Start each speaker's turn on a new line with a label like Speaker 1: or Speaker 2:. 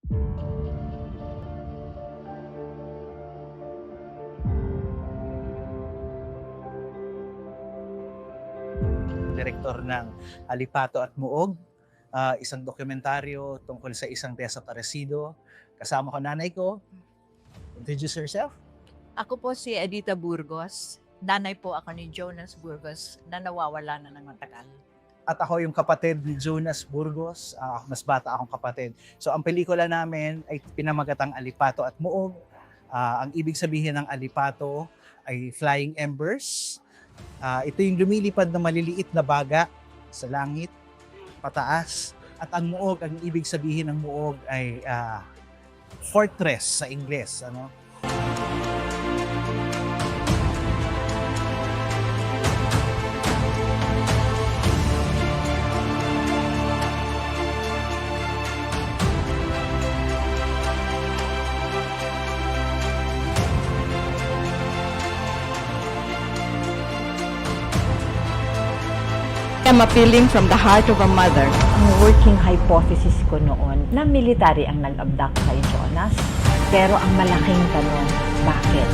Speaker 1: Direktor ng Alipato at Muog, isang dokumentaryo tungkol sa isang desaparecido. Kasama ko nanay ko. Introduce yourself.
Speaker 2: Ako po si Edita Burgos. Nanay po ako ni Jonas Burgos na nawawala na ng matagal.
Speaker 1: At ako yung kapatid ni Jonas Burgos. Mas bata akong kapatid. So ang pelikula namin ay pinamagatang Alipato at Muog. Ang ibig sabihin ng Alipato ay flying embers. Ito yung lumilipad na maliliit na baga sa langit, pataas. At ang Muog, ang ibig sabihin ng Muog ay fortress sa Ingles. Ano?
Speaker 3: I'm appealing from the heart of a mother.
Speaker 4: Ang working hypothesis ko noon na military ang nag-abduct kay Jonas. Pero ang malaking tanong, bakit?